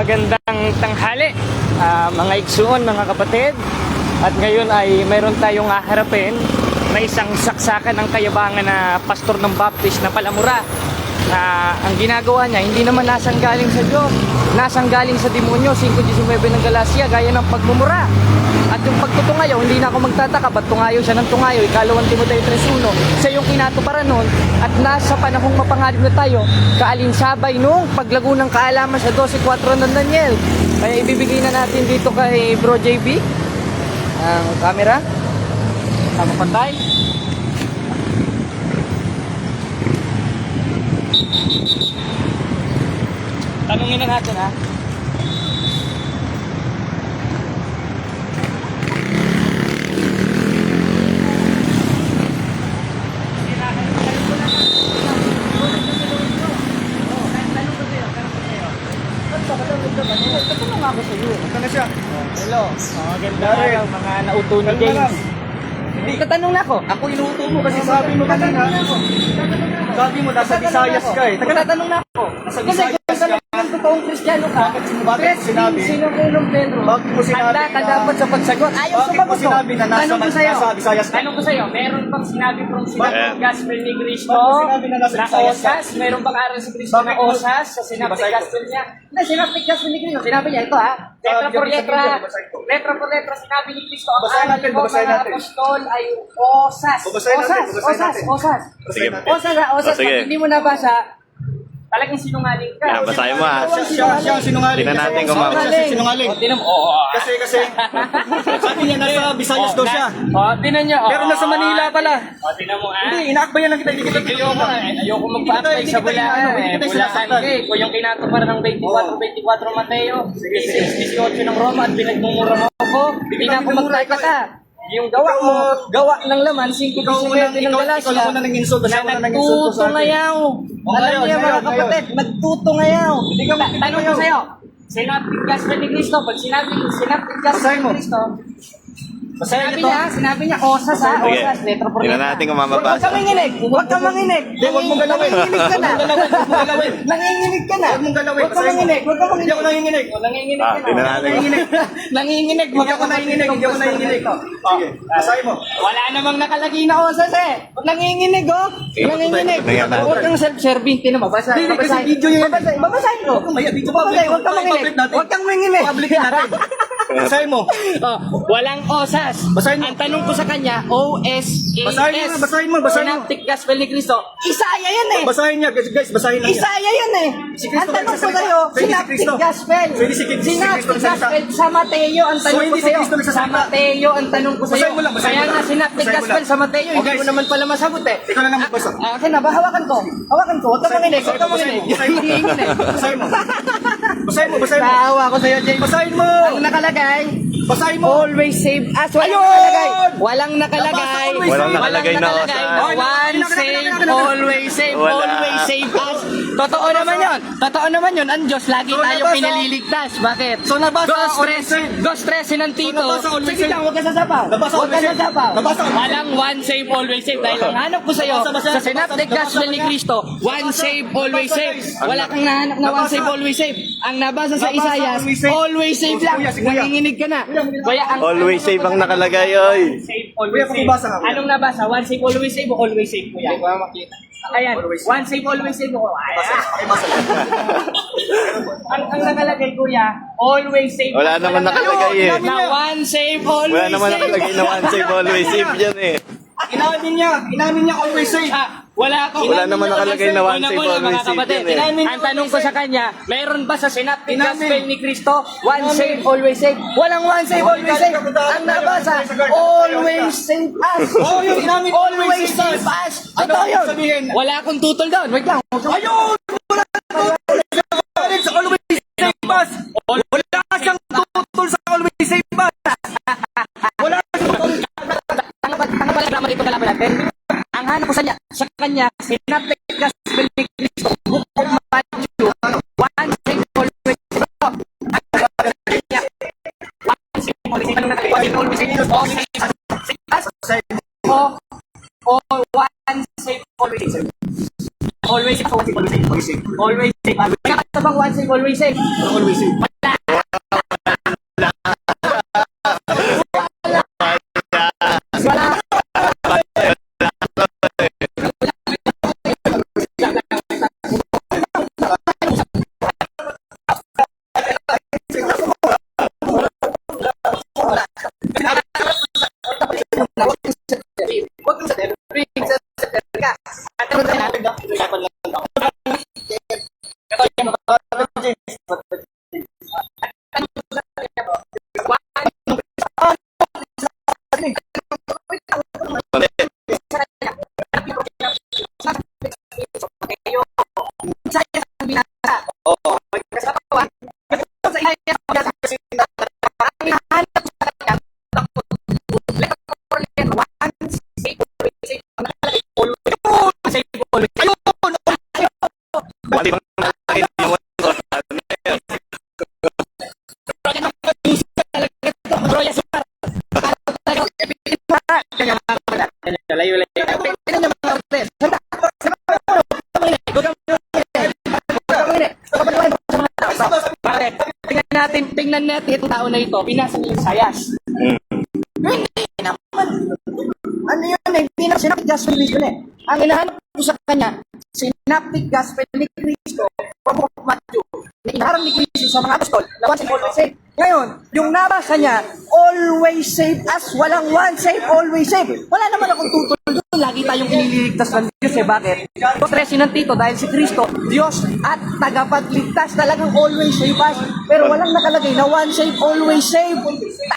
Magandang tanghali, mga igsuon, mga kapatid. At ngayon ay mayroon tayong haharapin na isang saksakan ng kayabangan na pastor ng Baptist na Palamura. Ang ginagawa niya, hindi naman nasanggaling sa Diyos, nasanggaling sa demonyo, 5:19 ng Galacia, gaya ng pagmumura. At yung pagtutungayaw, hindi na ako magtataka, ba't tungayaw siya ng tungayaw? Ikalawang Timoteo 3:1, siya yung kinatuparan nun. At nasa panahong mapangalip na tayo, kaalinsabay nung paglago ng kaalaman sa 12:4 ng Daniel. Kaya ibibigay na natin dito kay Bro JB ang camera. Tama pantay. Tanungin na natin, ha. Tatanong ako sa iyo. Ito na siya. Hello. Maganda araw, mga nauto ni James. Tatanong na ako. Ako inuuto mo kasi sabi mo kanina. Sabi mo nasa Visayas ka eh. Tatanong na ako. Nasa Kasi Visayas kung talagang totoong Kristiyano ka, Bakit sinabi? sinunong Pedro, Bakit mo sinabi handa ka na- dapat sa pagsagot. Ayaw Bakit sumagot mo sinabi na nasa- Tanong ko sa'yo. nasa Visayas ka? Tanong ko sa'yo, meron bang sinabi from sinabi Bakit? ng gospel ni Cristo Bakit mo sinabi na nasa na Visayas ka? osas? Meron bang aral si Cristo Bakit na mo- osas sa sinapit Basahin ko. gospel niya? Na sinapit gospel ni Cristo, sinabi niya ito, ha? Letra por letra, letra por letra, sinabi ni Cristo, ang Basahin natin, aral ko basahin mga natin. apostol ay osas. Babasahin natin, Osas, babasahin osas, natin. osas. Sige. Osas, ha, osas. Oh, sige. Pag hindi mo nabasa, talagang sinungaling ka. Yan, basahin mo, ha. Siya ang sinungaling. Tingnan natin kung Siya ang sinungaling. O, tinan mo. Oo. Kasi sabi niya nasa Visayas daw siya. O, tinan niyo. Pero nasa Manila pala. O, tinan mo, ha. Hindi, inaakbayan lang kita. Hindi kita Ayoko magpa-apply Hindi sa kita Bulacan. inaano, hindi kita Bulacan sinasaktan. ka eh. Kung yung kinatuparan ng 24 Mateo, 18 ng Roma at pinagmumura mo ako, hindi na ako magtataka. Yung gawa ng laman, 5:19 ng Galacia, ikaw lang muna nang-insult. Siya na muna nang-insult sa akin. nagtutungayaw. Alam niya mga kapatid, nagtutungayaw. Tanong ko sa'yo, sinapit gospel ni Cristo, pag sinapit gospel Basahin mo. ni Cristo, Basahin sinabi ito. niya, osas ha, Sige. osas, letra por Tingnan letra. natin kung Huwag mamabasa. kang manginig, huwag kang manginig. Hindi, huwag mong galawin. Nanginginig ka na. Huwag mong galawin. Nanginginig ka na. Huwag mong galawin. Huwag kang manginig, huwag kang Hindi ako manginig. nanginginig. Nanginginig ka na. Tingnan natin. Nanginginig, Hindi ako nanginginig. Hindi ako nanginginig. Sige, basahin mo. Wala namang nakalagay na osas eh. Nanginginig oh. Nanginginig. Tingnan natin. Huwag kang self-serving. Tinan mo, babasahin. Hindi, kasi video yan. Babasahin ko. Huwag kang maya, video Babasahin, public. huwag kang manginig. Public natin. Huwag kang manginig. Public natin. Basahin mo. Oh, walang osas. Basahin mo. Ang tanong ko sa kanya, O-S-A-S. Basahin mo. Synoptic Gospel ni Cristo. Isaya yan eh. Basahin niya, guys. Basahin lang niya. Isaya yan eh. Si Cristo Ang tanong ko nagsasalita. sa'yo, Pwede si Synoptic Cristo. Gospel. Pwede si Cristo Synoptic nagsasalita. Gospel sa Mateo. Ang tanong ko hindi si sa'yo. Cristo Sa nagsasalita. Mateo, ang tanong ko sa'yo. Basahin mo lang, basahin Kaya mo nga lang. Synoptic Basahin mo Gospel lang. sa Mateo, hindi Okay. ko naman pala masagot eh. Ikaw na lang magbasa. Akin na ba? Hawakan ko. Hawakan ko. Huwag kang manginig. Huwag kang manginig. Nanginginig. Basahin mo. Basahin mo. Basahin mo. Naawa ko sa'yo, James. Basahin mo. Ang nakalagay, Basahin mo. always save us. Walang Ayun! nakalagay. Walang nakalagay. Walang nakalagay na nakalagay osas. na one save, always save, Wala. always save us. Totoo naman yun. Totoo naman yun. Ang Diyos, lagi So, tayo nabasa- pinaliligtas. Bakit? So, nabasa Go always stress ng Tito. So, nabasa always Sige save. lang, huwag ka sasapaw. Nabasa Huwag ka always save. sasapaw. Nabasa always Walang one save, always save. Dahil ang hanap ko sa'yo, Nabasa. sa Synoptic Nabasa. Gospel ni Cristo, one save, always Nabasa, save. guys. Wala kang nahanap na one Nabasa. save, always save. Ang nabasa sa Nabasa, Isaias, always save. always save lang. Kuya, si Kuya. Nanginginig ka na. Kaya ang Always save ang nakalagay, oy. save, Kuya, always save. pakibasa nga, kuya. Anong nabasa? One save, always save o always save, kuya? Hindi ko makita. Ayan, Always save. one save, always save o Pakibasa lang. ang nakalagay, kuya, always save. Wala naman nakalagay eh. Na one save, always Wala naman save. nakalagay na one save, always save yan eh. Inamin niya always save. Wala ako. Wala naman nakalagay na one save, Una-una, always mga save kapatid, yan eh. ang tanong ko sa kanya, mayroon ba sa Synoptic Inamin. Gospel ni Cristo, one save, always save? Walang one save, always save. Ang nabasa, always save us. Oh, yun, inamin, Always save us. Ano Ito yun. sabihin? Wala akong tutol doon. Wait lang. Ayun! Wala sa always save us. Wala siyang tutol sa always save us. Wala siyang tutol. Tanga pala drama dito pala natin. Ang hanap ko sa kanya, Synoptic Gospel ni Cristo, Book of Matthew, one save, always save. One save, always save. Always save. O one save, always save. Always save, always save. Always save. Kaya bang one save, always save? Always save. Bakit? Tingnan natin itong tao na ito. Binasa niya yung Isayas. Hindi naman. Ano yun eh? Hindi na synoptic gospel ni Cristo eh. Ang hinahanap ko sa kanya, synoptic gospel ni Cristo from book of Matthew. Na inaharap ni Cristo sa mga apostol na once and always save. Ngayon, yung nabasa niya, always save us. Walang once save, always save. Wala naman akong tutol doon. Lagi tayong iniligtas ng Diyos eh. Bakit? Ito, Tresinang Tito, dahil si Cristo, Diyos at tagapagligtas. Talagang always save us. Pero walang nakalagay na once save, always save.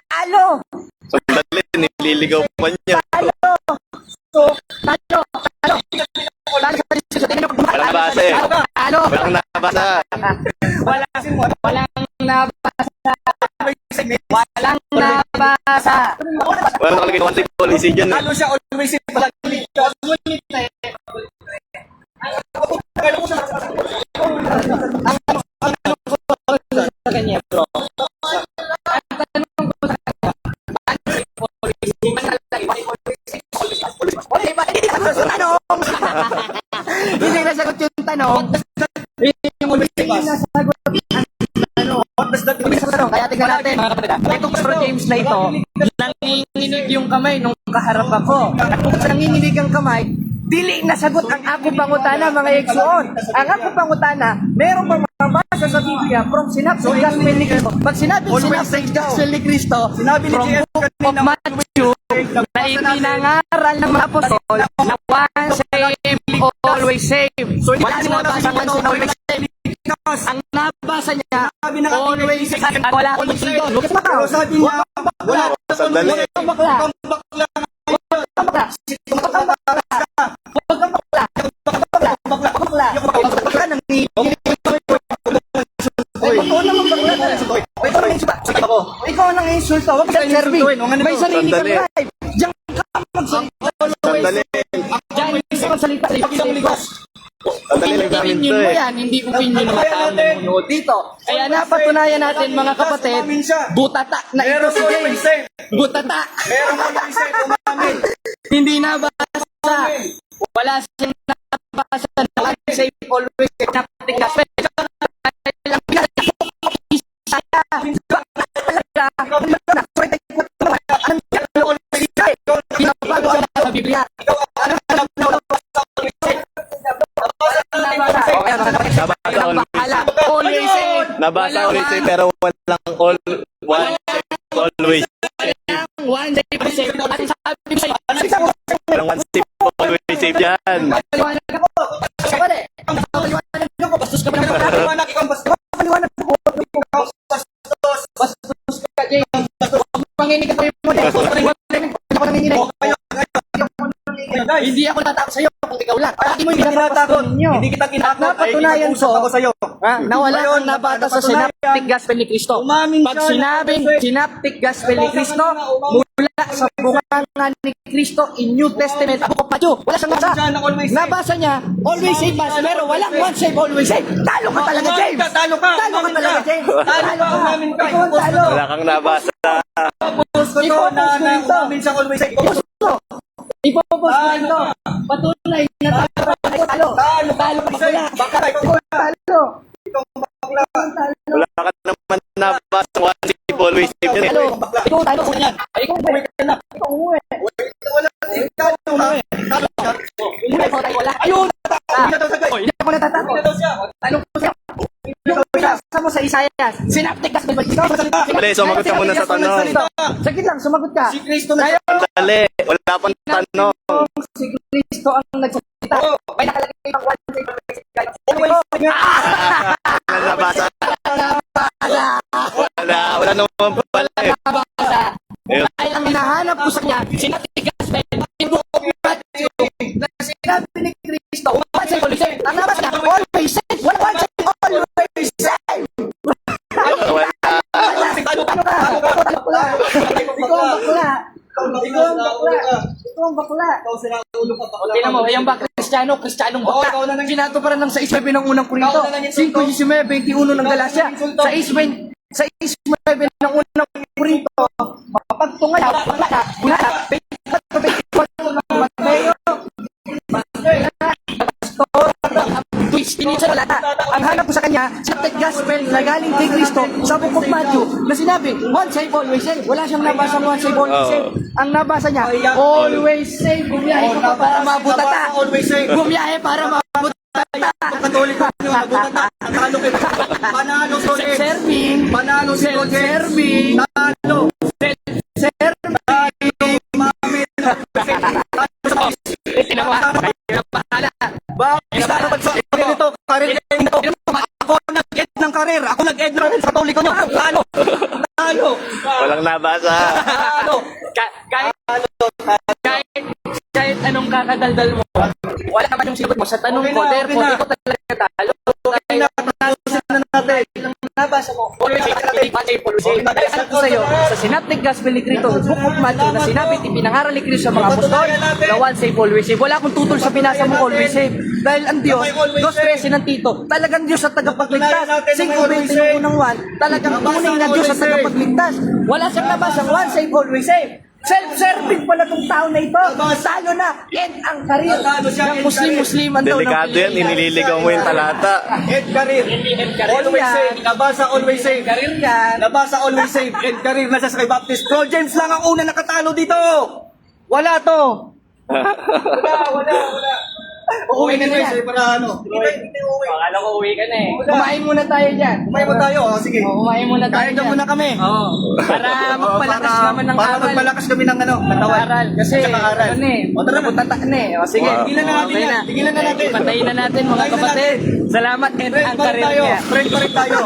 Talo! Sandali, nililigaw pa niya. Talo! So, talo! Walang nabasa eh. Talo! Walang nabasa. Walang nabasa. Walang nabasa. Walang nakalagay one save policy dyan eh. Ano siya, always save pala. Sa kanya, bro. Hindi nasagot yung tanong. Hindi nasagot yung tanong. Kaya tingnan natin, mga kapatid. Itong Pastor James na ito, nanginginig yung kamay nung kaharap ako. At kung nanginginig ang kamay, dili nasagot ang ako pangutana, mga eksoon. Ang ako pangutana, meron bang mabasa sa Biblia from synoptic gospel ni Cristo? Pag sinabi synoptic gospel ni Cristo, from book of Matthew, na ipinangaral ng mga apostol na once save, always save. Wala siya nabasa once save, always save. Ang nabasa niya, always save. At wala akong dito. Lukas pa ka. Sabi niya, wala. Sandali. Huwag kang bakla. Huwag kang bakla. Huwag kang bakla. Huwag kang bakla. Ikaw nang insulto. Huwag kang serving. May sarili kang life. Diyan ka magsalita. Sandali. Diyan ka magsalita. Sandali lang namin to Opinion mo eh. yan, hindi opinion ng mga tao na nanonood dito. Kaya napatunayan natin mga kapatid, butata na ito si James. Butata. Merong always save, umamin. Hindi nabasa. Wala siyang nabasa. Always save, always save. Synoptic gospel. Lang Isaya. Pinabago sa Biblia. Nabasa always save pero walang one save always. One day pa save. At sabi ko sa'yo, Walang one save always save yan. paliwanag ako. Kapatid, paliwanag ako. Bastos ka ba naman? Paliwanag kang bastos. Paliwanag ako. Bastos ka, James. Huwag manginig ako yung muna. Ako nanginginig. Hindi ako natakot sa'yo kung ikaw lang. Lagi mo yung Tinatakot. ninyo. Hindi kita tinakot. Napatunayan Usap ko ako sa'yo. na wala kang nabata sa synoptic gospel ni Cristo. Umamin Pag siya. sinabing synoptic gospel ni Cristo, mula sa bunganga ni Cristo in New Testament, Book of Matthew, wala siyang nabasa. Nabasa niya, always save us, pero walang once save, always save. Talo ka talaga, James! Talo ka. Talo ka talaga, James! Talo ka. Umamin ka. Ikaw ang talo! Wala kang nabasa. Post ko to na umamin siyang always save. Ipopost ko ito. Patunay na talo. Talo ka pala. Talo. Wala ka naman nabasa one save always save yan eh. Talo. Ikaw talo ko yan. Ikaw umuwi. Ikaw umuwi. Wala. Ayun! Hindi ako natatakot. Tanong ko sa'yo. Yung pinasa mo sa Isaiah, synoptic gospel ba? Dali, sumagot ka muna sa tanong. Saglit lang, sumagot ka. Si Cristo na Ngayon, Dali, wala pang tanong. si Cristo ang nagsalita. May nakalagay ng one day. Wala nabasa. Wala naman pala eh. Ayun. Dahil ang hinahanap ko sa kanya, synoptic gospel, yung book of Matthew, na sinabi ni Cristo, once and always save. Ang nabas niya, always save. Wala once and always save. Wala. Ano ka? Ikaw ang bakla. Ikaw ang bakla. Tingnan mo, ayan ba, Kristiyanong bakla. Ginato pa rin ng 6.9 ng unang Korinto, 5.19.21 ng Galacia, 6.9 ng unang Korinto, mapagtungan na, twist, pinitsa wala. Ang hanap ko sa kanya, synoptic gospel na galing kay Cristo sa Book of Matthew na sinabi, once save, always save. Wala siyang nabasang once save, always Oo. save. Ang nabasa niya, always save. Gumiyahe ka pa para mabutata. Always save. Gumiyahe para mabutata. Katoliko nyo, nabutan na. Natalo kayo. Panalo, Solen. Serving. Panalo, si Solen. Serving. Talo. Serving. Tinawa. Kayo na bahala. Bakit dapat sa ganito, karir ito? Ako nag-end ng karir. Ako nag-end ng karir sa Katoliko nyo. Talo. Talo. Walang nabasa. Talo. Kahit anong kakadaldal mo, wala naman yung sigot mo sa tanong Okay ko. na, Therefore, okay na. ikaw talaga talo. Kaya natatalusin na natin. Nabasa mo. Always save. Dahil alam ko sa'yo, sa Synoptic Gospel ni Cristo, Book of Matthew, na sinabi, pinangaral ni Cristo sa mga apostol, na once save, always save. Wala akong tutol sa binasa mo, always save. Dahil ang Diyos, Diyos 13 ng Tito, talagang Diyos at tagapagligtas. 5:21 ng 1, talagang tunay na Diyos at tagapagligtas. Wala siyang nabasang once save, always save. Self-serving pala tong tao na ito. Talo na. End ang karir ng Muslim-Musliman daw. ng Delikado yan, Pilipinas. inililigaw mo yung talata. End career. career Always yan. save. Nabasa always save. Karir yan. Nabasa always save. End career na sa Sky Baptist. Bro James lang ang una nakatalo dito. Wala to. Wala. Uuwi na na yan. Para ano? Hindi uwi. Akala ko uwi ka na eh. Kumain muna tayo dyan. Kumain mo tayo. Sige. Kumain muna tayo Kain na dyan. muna kami. Oo. Para magpalakas naman ng para aral. magpalakas kami ng ano, katawan. Aral. Kasi, Tsaka aral. ano eh, O tara na. nabutata na eh. O sige, Wow. Tigilan na natin Okay yan. Tigilan na natin. Patayin na natin mga Patayin na kapatid. Salamat and Friend ang pa rin karir tayo. niya. Friend pa rin tayo.